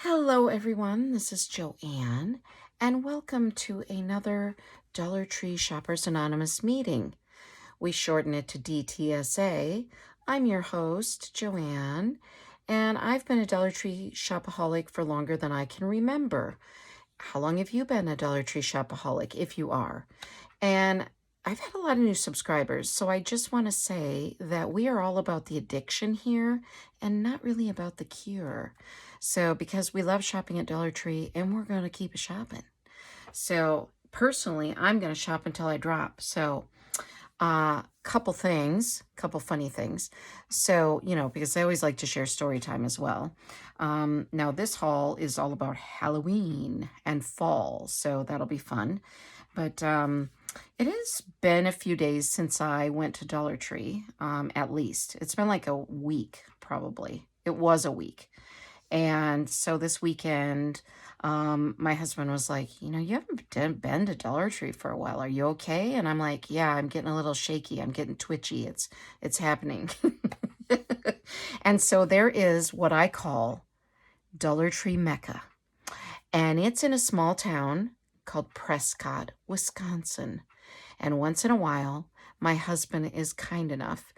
Hello, everyone. This is Joanne, and welcome to another Dollar Tree Shoppers Anonymous meeting. We shorten it to DTSA. I'm your host, Joanne, and I've been a Dollar Tree shopaholic for longer than I can remember. How long have you been a Dollar Tree shopaholic, if you are? And I've had a lot of new subscribers, so I just want to say that we are all about the addiction here and not really about the cure. So, because we love shopping at Dollar Tree and we're going to keep shopping. So, personally, I'm going to shop until I drop. So, couple funny things. So, because I always like to share story time as well. Now, this haul is all about Halloween and fall, so that'll be fun. But it has been a few days since I went to Dollar Tree, at least. It's been like a week, probably. It was a week. And so this weekend, my husband was like, you haven't been to Dollar Tree for a while. Are you okay? And I'm like, yeah, I'm getting a little shaky. I'm getting twitchy. It's happening. And so there is what I call Dollar Tree Mecca. And it's in a small town called Prescott, Wisconsin. And once in a while, my husband is kind enough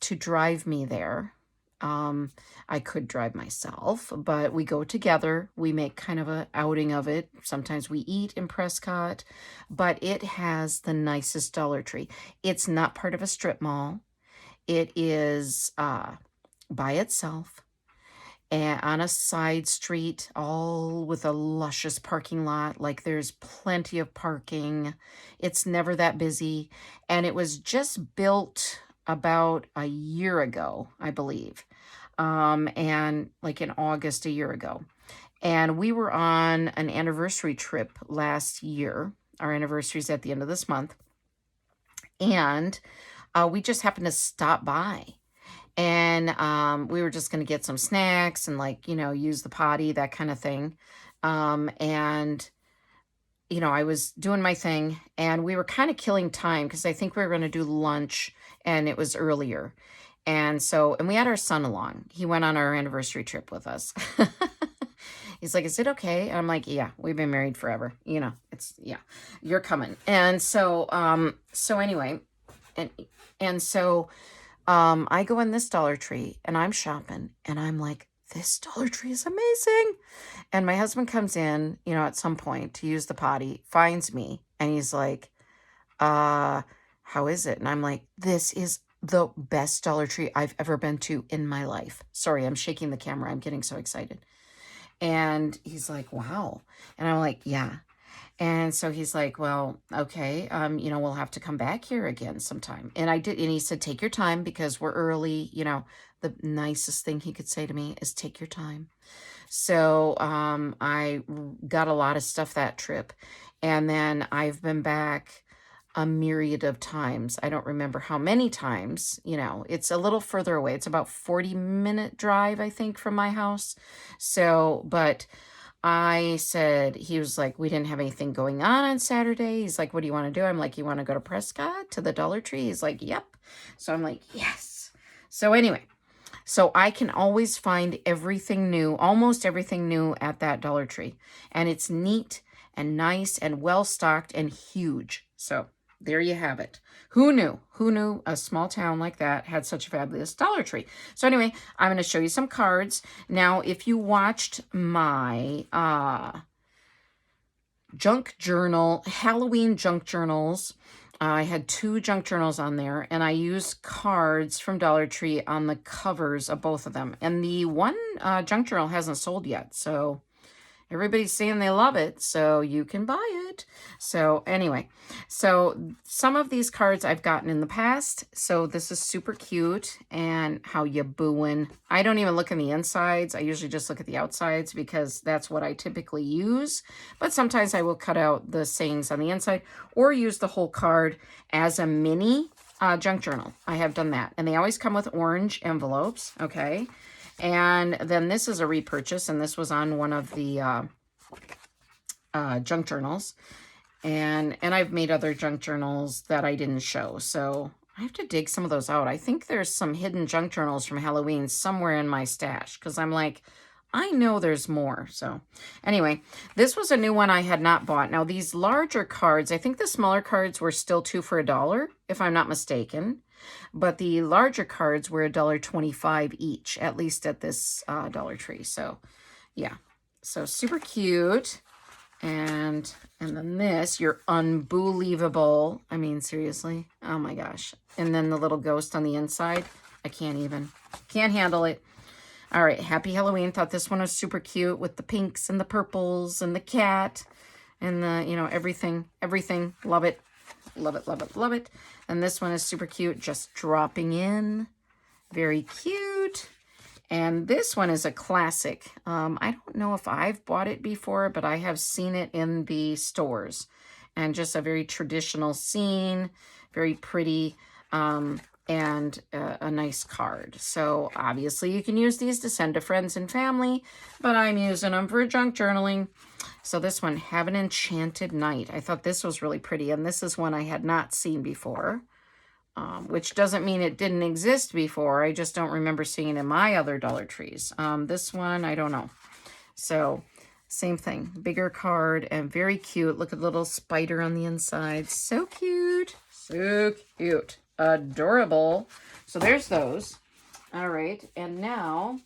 to drive me there. I could drive myself, but we go together. We make kind of an outing of it. Sometimes we eat in Prescott, but it has the nicest Dollar Tree. It's not part of a strip mall. It is by itself and on a side street, all with a luscious parking lot. Like there's plenty of parking. It's never that busy. And it was just built about a year ago, I believe. And like in August a year ago. And we were on an anniversary trip last year. Our anniversary is at the end of this month. And we just happened to stop by. And we were just going to get some snacks and use the potty, that kind of thing. And I was doing my thing and we were kind of killing time because I think we were going to do lunch and it was earlier. And we had our son along. He went on our anniversary trip with us. He's like, is it okay? And I'm like, yeah, we've been married forever. You're coming. And anyway, I go in this Dollar Tree and I'm shopping and I'm like, this Dollar Tree is amazing. And my husband comes in, at some point to use the potty, finds me, and he's like, how is it? And I'm like, this is the best Dollar Tree I've ever been to in my life. Sorry, I'm shaking the camera. I'm getting so excited. And he's like, wow. And I'm like, yeah. And so he's like, well, okay, we'll have to come back here again sometime. And I did. And he said, take your time because we're early. The nicest thing he could say to me is take your time. So I got a lot of stuff that trip. And then I've been back a myriad of times. I don't remember how many times. It's a little further away. It's about 40-minute drive, I think, from my house. So, but I said, he was like, we didn't have anything going on Saturday. He's like, what do you want to do? I'm like, you want to go to Prescott to the Dollar Tree? He's like, yep. So I'm like, yes. So anyway, so I can always find everything new, almost everything new at that Dollar Tree. And it's neat and nice and well-stocked and huge. So there you have it. Who knew? Who knew a small town like that had such a fabulous Dollar Tree? So anyway, I'm going to show you some cards. Now, if you watched my junk journal, Halloween junk journals, I had 2 junk journals on there, and I used cards from Dollar Tree on the covers of both of them. And the one junk journal hasn't sold yet, so everybody's saying they love it, so you can buy it. So anyway, so some of these cards I've gotten in the past. So this is super cute. And how you booing. I don't even look in the insides. I usually just look at the outsides because that's what I typically use. But sometimes I will cut out the sayings on the inside or use the whole card as a mini junk journal. I have done that. And they always come with orange envelopes, okay? And then this is a repurchase, and this was on one of the junk journals. And I've made other junk journals that I didn't show, so I have to dig some of those out. I think there's some hidden junk journals from Halloween somewhere in my stash, because I'm like, I know there's more. So anyway, this was a new one I had not bought. Now these larger cards, I think the smaller cards were still 2 for $1, if I'm not mistaken. But the larger cards were $1.25 each, at least at this Dollar Tree. So yeah, so super cute. And then this, you're unbelievable. I mean, seriously. Oh my gosh. And then the little ghost on the inside. I can't handle it. All right, Happy Halloween. Thought this one was super cute with the pinks and the purples and the cat and the, you know, everything. Love it. Love it, love it, love it. And this one is super cute, just dropping in. Very cute. And this one is a classic. I don't know if I've bought it before, but I have seen it in the stores. And just a very traditional scene, very pretty, and a nice card. So obviously you can use these to send to friends and family, but I'm using them for junk journaling. So this one, Have an Enchanted Night. I thought this was really pretty, and this is one I had not seen before. Which doesn't mean it didn't exist before. I just don't remember seeing it in my other Dollar Trees. This one, I don't know. So, same thing. Bigger card and very cute. Look at the little spider on the inside. So cute. So cute. Adorable. So, there's those. All right. And now,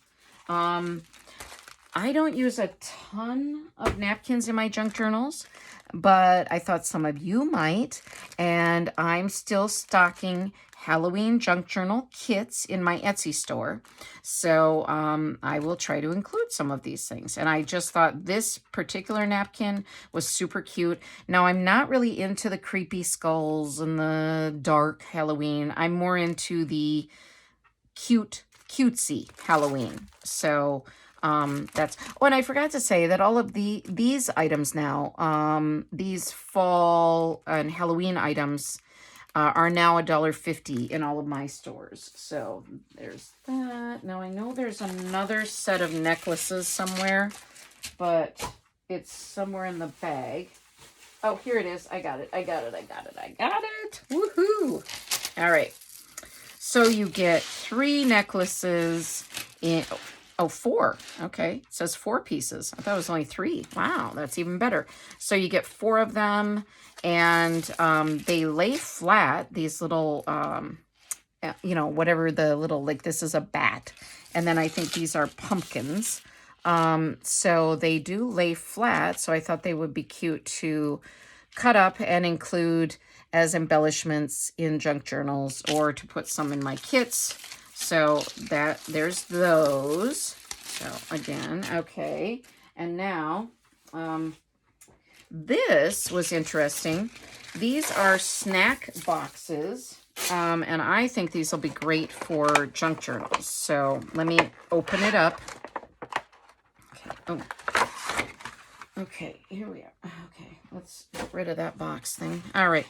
I don't use a ton of napkins in my junk journals, but I thought some of you might, and I'm still stocking Halloween junk journal kits in my Etsy store. So I will try to include some of these things. And I just thought this particular napkin was super cute. Now, I'm not really into the creepy skulls and the dark Halloween. I'm more into the cutesy Halloween. So that's, oh, and I forgot to say that all of these items now, these fall and Halloween items are now $1.50 in all of my stores. So there's that. Now I know there's another set of necklaces somewhere, but it's somewhere in the bag. Oh, here it is. I got it. Woohoo! All right. So you get 3 necklaces in... Oh, 4. Okay. It says 4 pieces. I thought it was only 3. Wow, that's even better. So you get 4 of them, and they lay flat, these little, you know, whatever the little, like this is a bat. And then I think these are pumpkins. So they do lay flat. So I thought they would be cute to cut up and include as embellishments in junk journals or to put some in my kits. So there's those. So again, okay. And now, this was interesting. These are snack boxes. And I think these will be great for junk journals. So let me open it up. Okay. Oh. Okay, here we are. Okay, let's get rid of that box thing. All right.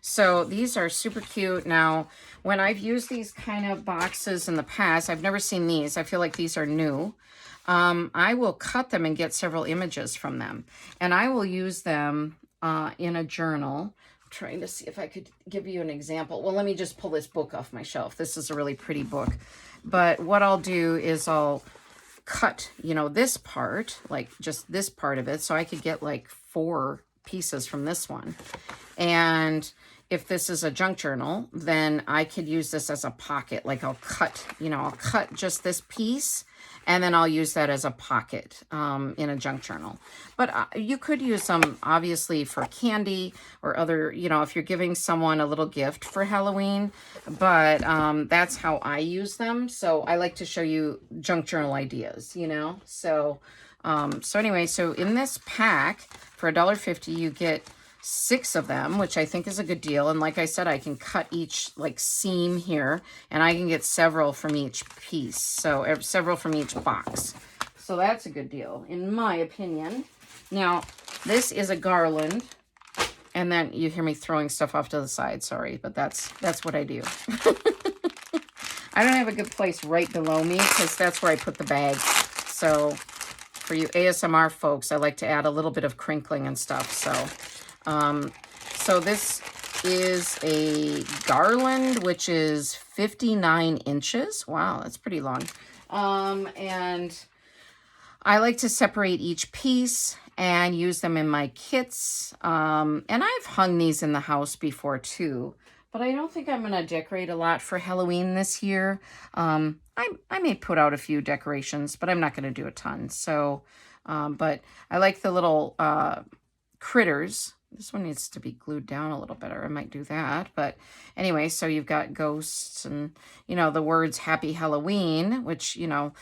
So these are super cute. Now, when I've used these kind of boxes in the past, I've never seen these. I feel like these are new. I will cut them and get several images from them. And I will use them in a journal. I'm trying to see if I could give you an example. Well, let me just pull this book off my shelf. This is a really pretty book. But what I'll do is I'll cut, you know, this part, like just this part of it. So I could get like 4 pieces from this one. And if this is a junk journal, then I could use this as a pocket. Like I'll cut, you know, I'll cut just this piece and then I'll use that as a pocket in a junk journal. But you could use them obviously for candy or other, you know, if you're giving someone a little gift for Halloween. But that's how I use them. So I like to show you junk journal ideas, you know. So anyway, so in this pack for $1.50, you get 6 of them, which I think is a good deal. And like I said, I can cut each like seam here and I can get several from each piece. So several from each box. So that's a good deal in my opinion. Now, this is a garland. And then you hear me throwing stuff off to the side. Sorry, but that's what I do. I don't have a good place right below me because that's where I put the bag. So for you ASMR folks, I like to add a little bit of crinkling and stuff. So this is a garland, which is 59 inches. Wow, that's pretty long. And I like to separate each piece and use them in my kits. And I've hung these in the house before too, but I don't think I'm going to decorate a lot for Halloween this year. I may put out a few decorations, but I'm not going to do a ton. So, but I like the little critters. This one needs to be glued down a little better. I might do that. But anyway, so you've got ghosts and, you know, the words Happy Halloween, which, you know,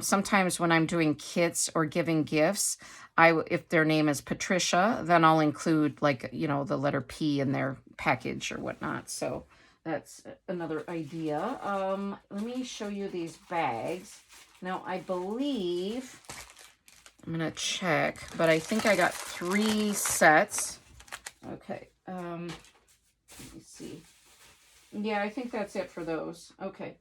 sometimes when I'm doing kits or giving gifts, if their name is Patricia, then I'll include, like, you know, the letter P in their package or whatnot. So that's another idea. Let me show you these bags. Now, I believe, I'm going to check, but I think I got 3 sets. Okay, let me see. Yeah, I think that's it for those. Okay.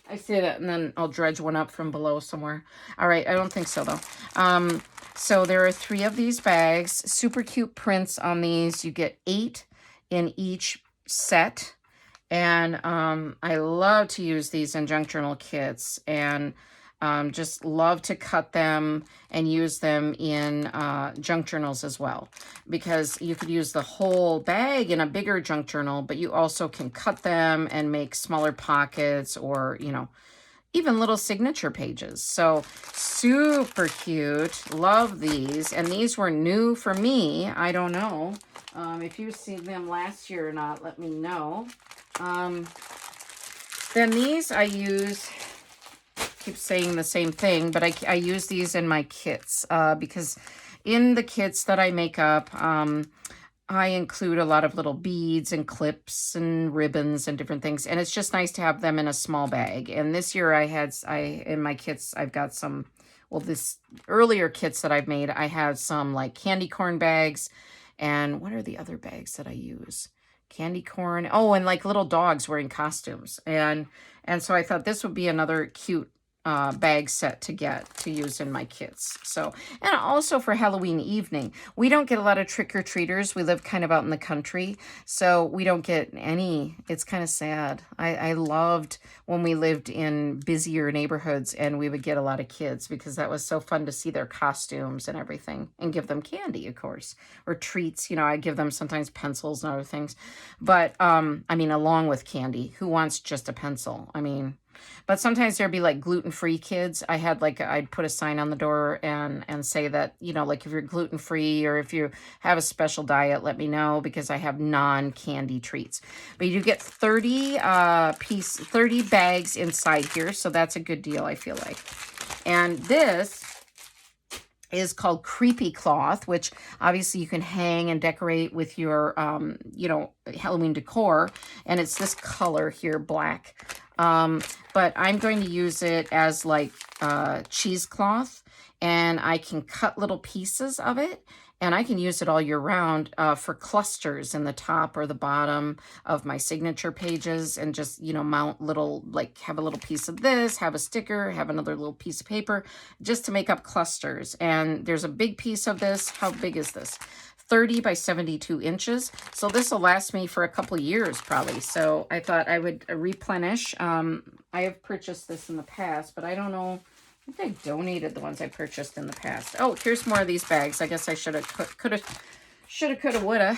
I say that and then I'll dredge one up from below somewhere. All right, I don't think so though. So there are 3 of these bags. Super cute prints on these. You get 8 in each set. And I love to use these in junk journal kits, and just love to cut them and use them in junk journals as well, because you could use the whole bag in a bigger junk journal, but you also can cut them and make smaller pockets, or, you know, even little signature pages. So super cute. Love these. And these were new for me. I don't know. If you've seen them last year or not, let me know. Then these I use, keep saying the same thing, but I use these in my kits because in the kits that I make up, I include a lot of little beads and clips and ribbons and different things. And it's just nice to have them in a small bag. And this year in my kits, I've got some, well, this earlier kits that I've made, I have some like candy corn bags. And what are the other bags that I use? Candy corn. Oh, and like little dogs wearing costumes. And so I thought this would be another cute bag set to get to use in my kits. So, and also for Halloween evening, we don't get a lot of trick-or-treaters. We live kind of out in the country, so we don't get any. It's kind of sad. I loved when we lived in busier neighborhoods and we would get a lot of kids, because that was so fun to see their costumes and everything, and give them candy, of course, or treats. You know, I give them sometimes pencils and other things, but I mean, along with candy, who wants just a pencil? I mean, but sometimes there'd be like gluten-free kids. I'd put a sign on the door and say that, you know, like if you're gluten-free or if you have a special diet, let me know, because I have non-candy treats. But you get 30 bags inside here, so that's a good deal, I feel like. And this is called Creepy Cloth, which obviously you can hang and decorate with your, you know, Halloween decor. And it's this color here, black. But I'm going to use it as like cheesecloth, and I can cut little pieces of it, and I can use it all year round for clusters in the top or the bottom of my signature pages, and just, you know, mount little, like have a little piece of this, have a sticker, have another little piece of paper, just to make up clusters. And there's a big piece of this. How big is this? 30 by 72 inches. So this will last me for a couple years probably. So I thought I would replenish. I have purchased this in the past, but I don't know. I think I donated the ones I purchased in the past. Oh, here's more of these bags. I guess I should have, coulda, woulda.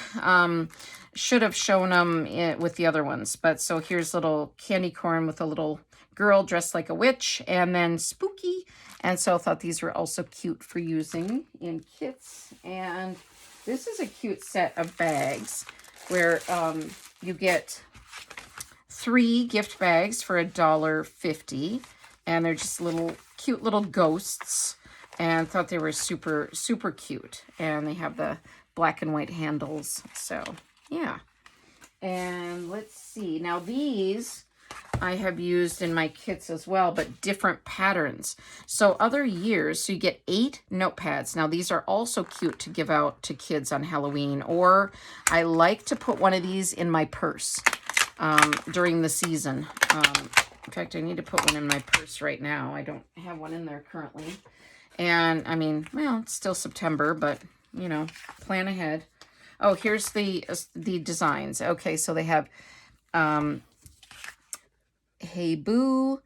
Should have shown them with the other ones. But so here's little candy corn with a little girl dressed like a witch, and then spooky. And so I thought these were also cute for using in kits. And this is a cute set of bags where you get 3 gift bags for $1.50, and they're just cute little ghosts, and thought they were super, super cute. And they have the black and white handles. So yeah. And let's see. Now these I have used in my kits as well, but different patterns. So other years, so you get 8 notepads. Now these are also cute to give out to kids on Halloween, or I like to put one of these in my purse during the season. In fact, I need to put one in my purse right now. I don't have one in there currently. And I mean, well, it's still September, but you know, plan ahead. Oh, here's the designs. Okay, so they have Hey Boo,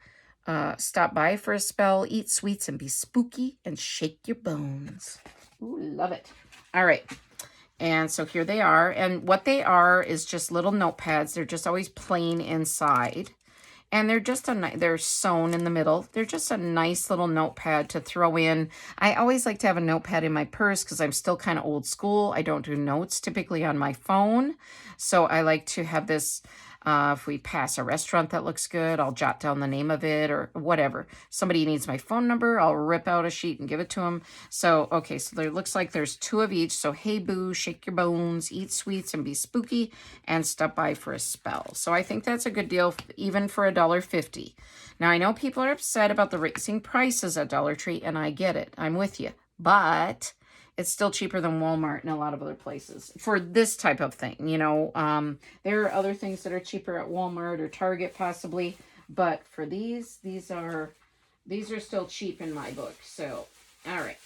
Stop by for a spell, eat sweets, and be spooky, and shake your bones. Ooh, love it. All right. And so here they are. And what they are is just little notepads. They're just always plain inside. And they're just they're sewn in the middle. They're just a nice little notepad to throw in. I always like to have a notepad in my purse because I'm still kind of old school. I don't do notes typically on my phone. So I like to have this. If we pass a restaurant that looks good, I'll jot down the name of it or whatever. Somebody needs my phone number, I'll rip out a sheet and give it to them. So, okay, so there looks like there's 2 of each. So, hey, boo, shake your bones, eat sweets, and be spooky, and stop by for a spell. So, I think that's a good deal, even for $1.50. Now, I know people are upset about the raising prices at Dollar Tree, and I get it. I'm with you. But it's still cheaper than Walmart and a lot of other places for this type of thing. You know, there are other things that are cheaper at Walmart or Target possibly, but for these are still cheap in my book. So, all right.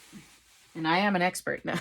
And I am an expert now.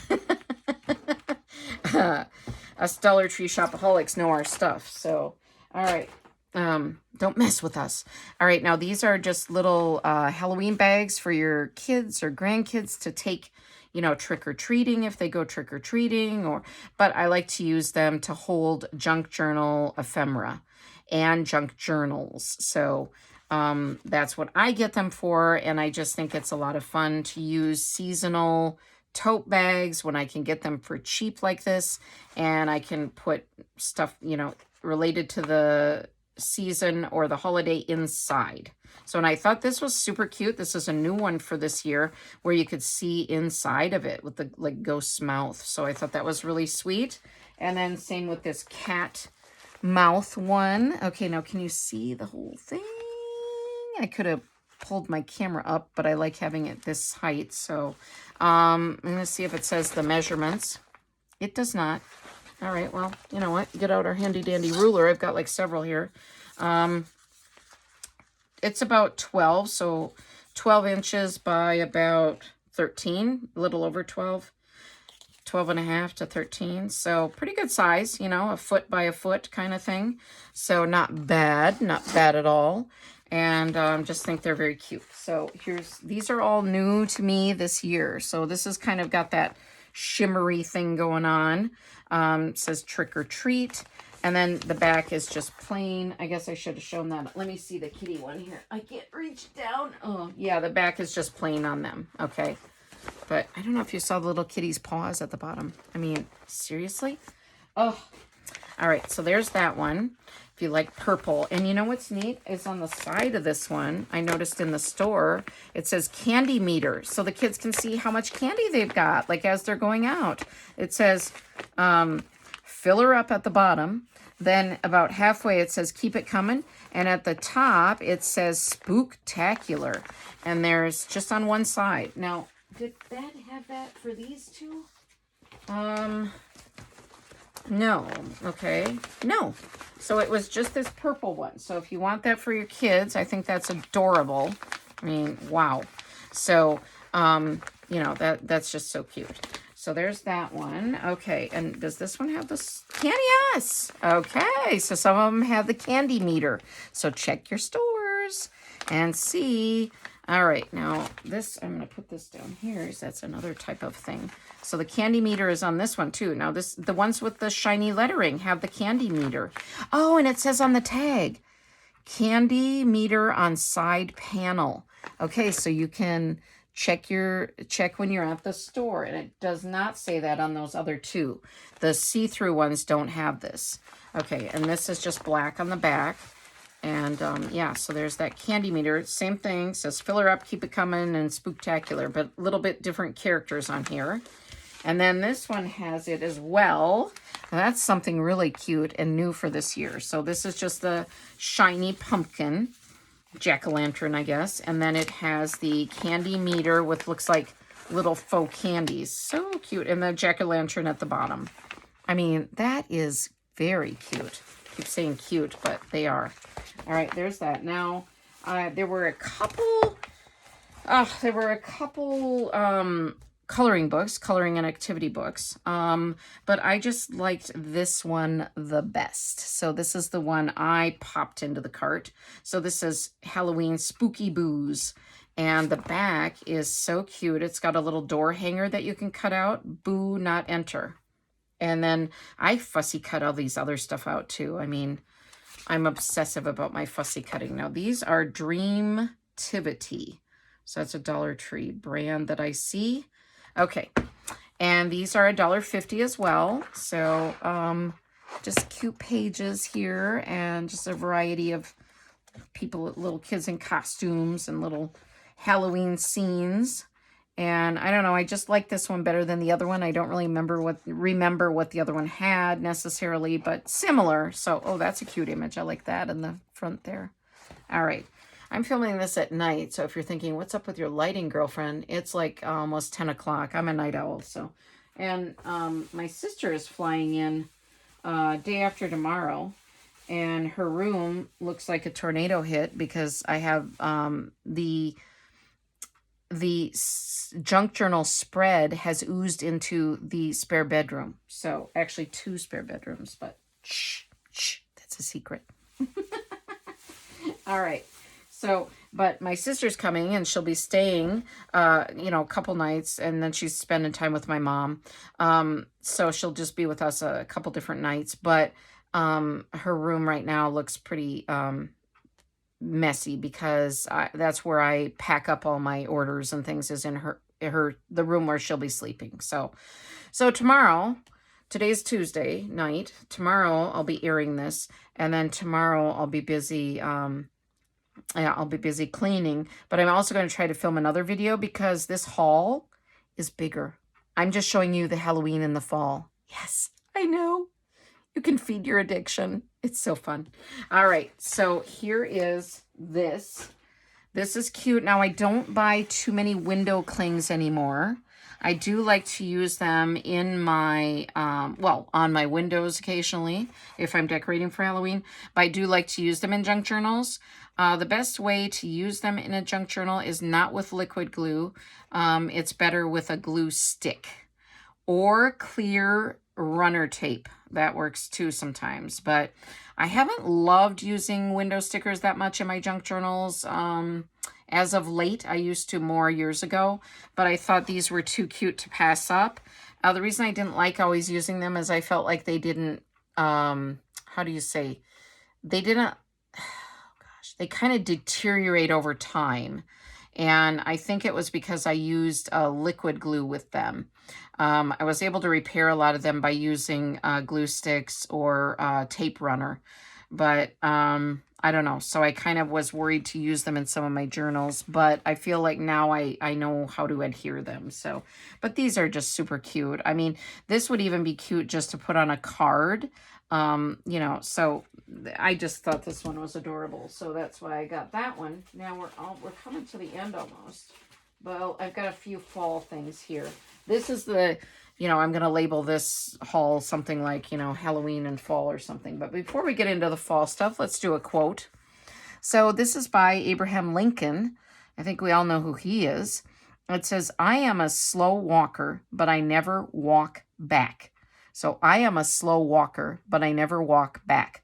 Us Dollar Tree shopaholics know our stuff. So, all right. Don't mess with us. All right. Now, these are just little Halloween bags for your kids or grandkids to take, you know, trick-or-treating if they go trick-or-treating, but I like to use them to hold junk journal ephemera and junk journals. So that's what I get them for, and I just think it's a lot of fun to use seasonal tote bags when I can get them for cheap like this, and I can put stuff, you know, related to the season or the holiday inside. So, and I thought this was super cute. This is a new one for this year where you could see inside of it with the like ghost's mouth. So I thought that was really sweet. And then same with this cat mouth one. Okay, now can you see the whole thing? I could have pulled my camera up, but I like having it this height. So I'm going to see if it says the measurements. It does not. All right, well, you know what? Get out our handy dandy ruler. I've got like several here. It's about 12, so 12 inches by about 13, a little over 12, 12 and a half to 13. So pretty good size, you know, a foot by a foot kind of thing. So not bad at all. And just think they're very cute. So these are all new to me this year. So this has kind of got that shimmery thing going on. It says trick or treat. And then the back is just plain. I guess I should have shown that. Let me see the kitty one here. I can't reach down. Oh, yeah, the back is just plain on them. Okay. But I don't know if you saw the little kitty's paws at the bottom. I mean, seriously? Oh. All right, so there's that one. If you like purple. And you know what's neat is on the side of this one, I noticed in the store, it says candy meter. So the kids can see how much candy they've got, like as they're going out. It says fill her up at the bottom. Then about halfway it says keep it coming. And at the top it says Spooktacular. And there's just on one side. Now, did that have that for these two? No. Okay. No. So it was just this purple one. So if you want that for your kids, I think that's adorable. I mean, wow. So, you know, that's just so cute. So there's that one. Okay, and does this one have this candy? Yes. Okay, so some of them have the candy meter. So check your stores and see. All right, now this, I'm going to put this down here. That's another type of thing. So the candy meter is on this one too. Now the ones with the shiny lettering have the candy meter. Oh, and it says on the tag, candy meter on side panel. Okay, so you can check when you're at the store, and it does not say that on those other two. The see-through ones don't have this. Okay, and this is just black on the back. And yeah, so there's that candy meter. Same thing, says fill her up, keep it coming, and Spooktacular, but a little bit different characters on here. And then this one has it as well. That's something really cute and new for this year. So this is just the shiny pumpkin, jack-o'-lantern, I guess. And then it has the candy meter with looks like little faux candies. So cute. And the jack-o'-lantern at the bottom. I mean, that is very cute. I keep saying cute, but they are. All right, there's that. Now, there were a couple coloring books, coloring and activity books. But I just liked this one the best. So this is the one I popped into the cart. So this is Halloween Spooky Boos. And the back is so cute. It's got a little door hanger that you can cut out. Boo, not enter. And then I fussy cut all these other stuff out too. I mean, I'm obsessive about my fussy cutting. Now, these are Dreamtivity. So that's a Dollar Tree brand that I see. Okay. And these are $1.50 as well. So just cute pages here and just a variety of people, little kids in costumes and little Halloween scenes. And I don't know, I just like this one better than the other one. I don't really remember what the other one had necessarily, but similar. So, oh, that's a cute image. I like that in the front there. All right. I'm filming this at night, so if you're thinking, what's up with your lighting, girlfriend? It's like almost 10 o'clock. I'm a night owl, so. And my sister is flying in day after tomorrow, and her room looks like a tornado hit because I have the junk journal spread has oozed into the spare bedroom. So actually 2 spare bedrooms, but shh, that's a secret. All right. So, but my sister's coming and she'll be staying, a couple nights, and then she's spending time with my mom. So she'll just be with us a couple different nights, but her room right now looks pretty messy because that's where I pack up all my orders and things, is in the room where she'll be sleeping. So tomorrow, today's Tuesday night, tomorrow I'll be airing this, and then tomorrow I'll be busy I'll be busy cleaning, but I'm also going to try to film another video because this haul is bigger. I'm just showing you the Halloween in the fall. Yes, I know. You can feed your addiction. It's so fun. All right, so here is this. This is cute. Now, I don't buy too many window clings anymore. I do like to use them in my, on my windows occasionally if I'm decorating for Halloween, but I do like to use them in junk journals. The best way to use them in a junk journal is not with liquid glue. It's better with a glue stick or clear runner tape. That works too sometimes, but I haven't loved using window stickers that much in my junk journals. As of late, I used to more years ago, but I thought these were too cute to pass up. The reason I didn't like always using them is I felt like they didn't, they kind of deteriorate over time. And I think it was because I used liquid glue with them. I was able to repair a lot of them by using glue sticks or tape runner. But I don't know. So I kind of was worried to use them in some of my journals. But I feel like now I know how to adhere them. So, but these are just super cute. I mean, this would even be cute just to put on a card. So I just thought this one was adorable. So that's why I got that one. Now we're coming to the end almost. Well, I've got a few fall things here. This is the, I'm going to label this haul something like, Halloween and fall or something. But before we get into the fall stuff, let's do a quote. So this is by Abraham Lincoln. I think we all know who he is. It says, "I am a slow walker, but I never walk back." So I am a slow walker, but I never walk back.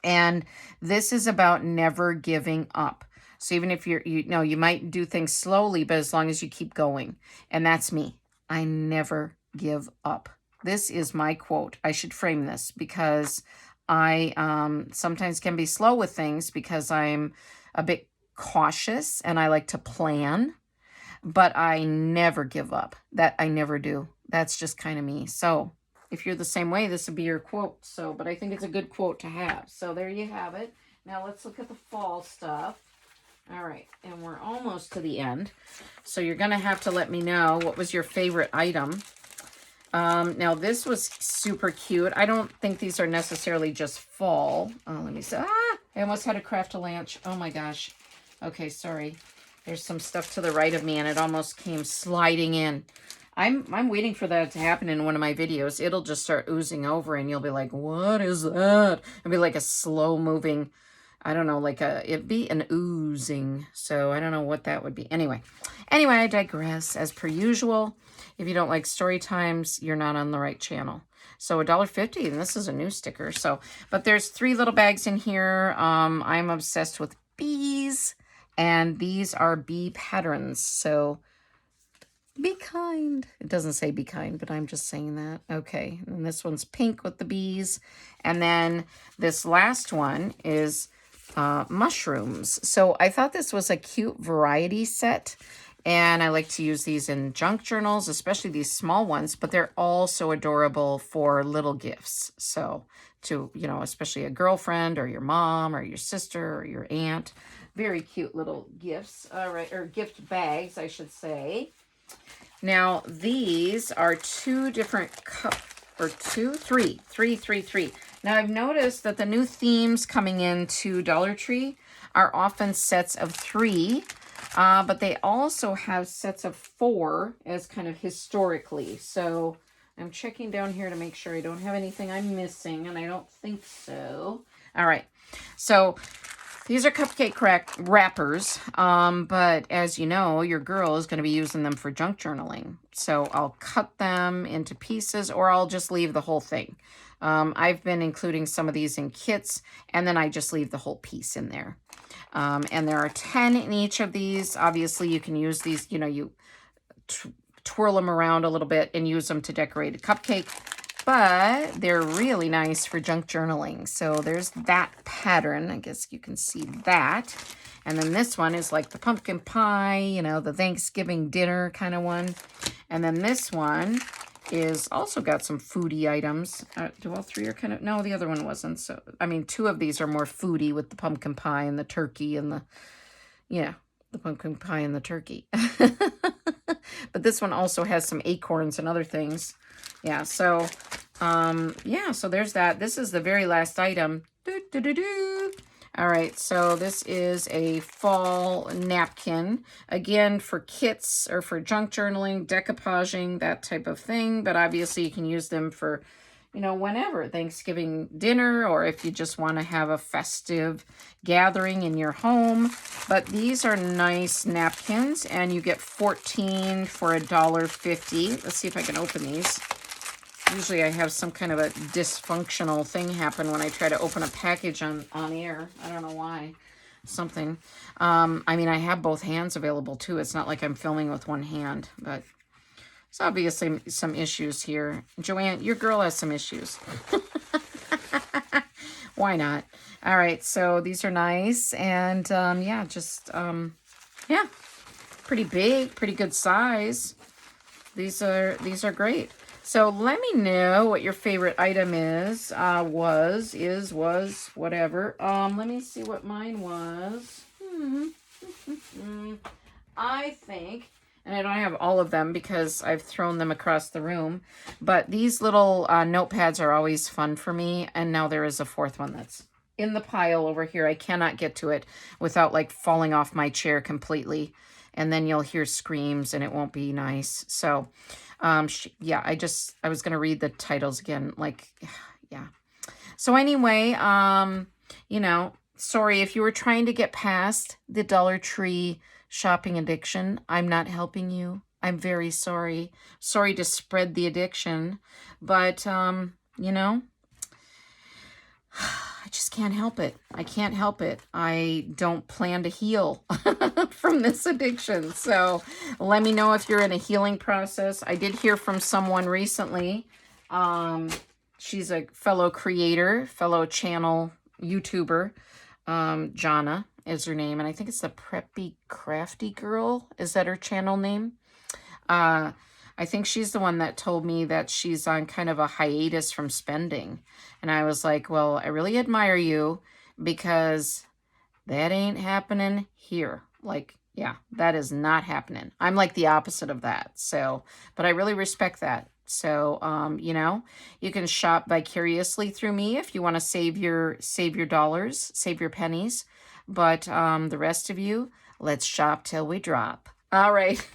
And this is about never giving up. So even if you might do things slowly, but as long as you keep going. And that's me. I never give up. This is my quote. I should frame this because I sometimes can be slow with things because I'm a bit cautious and I like to plan, but I never give up. That I never do. That's just kind of me. So if you're the same way, this would be your quote. So, but I think it's a good quote to have. So there you have it. Now let's look at the fall stuff. All right, and we're almost to the end. So you're going to have to let me know what was your favorite item. Now this was super cute. I don't think these are necessarily just fall. Let me see. I almost had to craft a lunch. Oh my gosh. Okay, sorry. There's some stuff to the right of me and it almost came sliding in. I'm waiting for that to happen in one of my videos. It'll just start oozing over and you'll be like, what is that? It'll be like a slow moving I don't know, like it'd be an oozing. So I don't know what that would be. Anyway, I digress. As per usual, if you don't like story times, you're not on the right channel. So $1.50, and this is a new sticker. So, but there's 3 little bags in here. I'm obsessed with bees, and these are bee patterns. So be kind. It doesn't say be kind, but I'm just saying that. Okay, and this one's pink with the bees. And then this last one is mushrooms. So I thought this was a cute variety set. And I like to use these in junk journals, especially these small ones, but they're all so adorable for little gifts. So to, you know, especially a girlfriend or your mom or your sister or your aunt. Very cute little gifts, all right, or gift bags, I should say. Now, these are 2 different three. Now, I've noticed that the new themes coming into Dollar Tree are often sets of 3, but they also have sets of 4 as kind of historically. So I'm checking down here to make sure I don't have anything I'm missing, and I don't think so. All right, so these are cupcake wrappers, but as you know, your girl is going to be using them for junk journaling. So I'll cut them into pieces, or I'll just leave the whole thing. I've been including some of these in kits, and then I just leave the whole piece in there. And there are 10 in each of these. Obviously, you can use these, you know, you twirl them around a little bit and use them to decorate a cupcake. But they're really nice for junk journaling. So there's that pattern. I guess you can see that. And then this one is like the pumpkin pie, you know, the Thanksgiving dinner kind of one. And then this one is also got some foodie items. Do all 3 are kind of... No, the other one wasn't. So, I mean, 2 of these are more foodie with the pumpkin pie and the turkey and the... Yeah, the pumpkin pie and the turkey. But this one also has some acorns and other things. Yeah, so, yeah, so there's that. This is the very last item. All right, so this is a fall napkin. Again, for kits or for junk journaling, decoupaging, that type of thing. But obviously you can use them for, you know, whenever. Thanksgiving dinner, or if you just want to have a festive gathering in your home. But these are nice napkins, and you get 14 for $1.50. Let's see if I can open these. Usually I have some kind of a dysfunctional thing happen when I try to open a package on air. I don't know why. Something. I mean, I have both hands available too. It's not like I'm filming with one hand, but there's obviously some issues here. Joanne, your girl has some issues. Why not? All right, so these are nice. And yeah, just, yeah, pretty big, pretty good size. These are great. So let me know what your favorite item is, was, whatever. Let me see what mine was. I think, and I don't have all of them because I've thrown them across the room, but these little notepads are always fun for me. And now there is a 4th one that's in the pile over here. I cannot get to it without like falling off my chair completely. And then you'll hear screams and it won't be nice. So, yeah, I was going to read the titles again. Like, yeah. So anyway, you know, sorry if you were trying to get past the Dollar Tree shopping addiction. I'm not helping you. I'm very sorry. Sorry to spread the addiction. But, you know, I just can't help it. I can't help it. I don't plan to heal from this addiction. So let me know if you're in a healing process. I did hear from someone recently. She's a fellow creator, fellow channel YouTuber. Jana is her name. And I think it's the Preppy Crafty Girl. Is that her channel name? I think she's the one that told me that she's on kind of a hiatus from spending. And I was like, well, I really admire you because that ain't happening here. Like, yeah, that is not happening. I'm like the opposite of that. So, but I really respect that. So, you know, you can shop vicariously through me if you want to save your dollars, save your pennies. But the rest of you, let's shop till we drop. All right.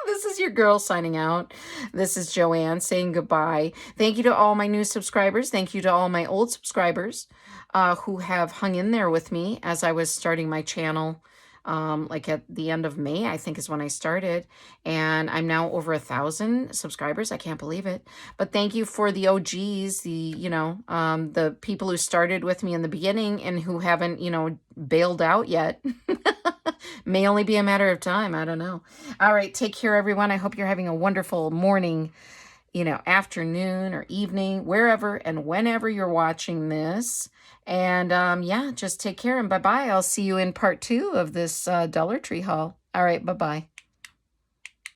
This is your girl signing out. This is Joanne saying goodbye. Thank you to all my new subscribers. Thank you to all my old subscribers who have hung in there with me as I was starting my channel. Like at the end of May, I think is when I started. And I'm now over 1,000 subscribers. I can't believe it. But thank you for the OGs, the people who started with me in the beginning and who haven't, bailed out yet. May only be a matter of time. I don't know. All right. Take care, everyone. I hope you're having a wonderful morning, afternoon or evening, wherever and whenever you're watching this. And yeah, just take care and bye-bye. I'll see you in part 2 of this Dollar Tree haul. All right. Bye-bye.